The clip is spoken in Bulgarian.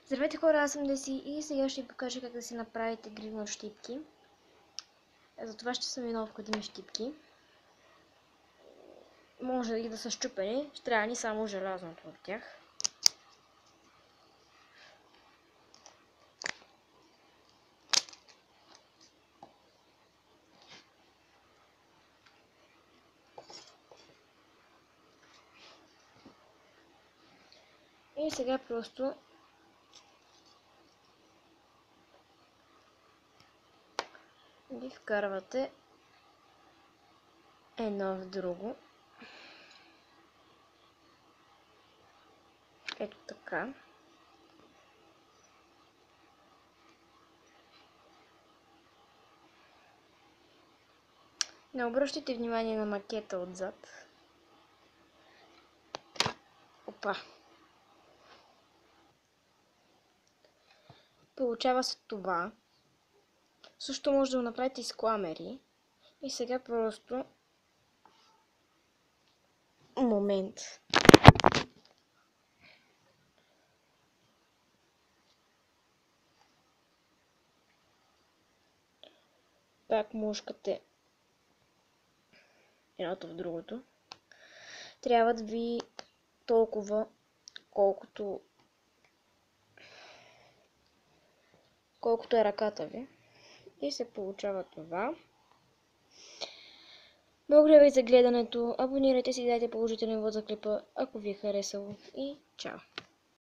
Здравейте хора, аз съм Деси и сега ще ви покажа как да си направите гривни от щипки. Затова ще са ми необходими щипки. Може и да са счупени, ще трябва ни само желязното от тях. И сега просто ги вкарвате едно в друго. Ето така. Не обръщайте внимание на макета отзад. Опа! Получава се това. Също може да го направите и с кламери. И сега просто момент. Пак мушкате едното в другото. Трябва да ви толкова, колкото е ръката ви. И се получава това. Благодаря ви за гледането. Абонирайте се и дайте положителен вот за клипа, ако ви е харесало. И чао!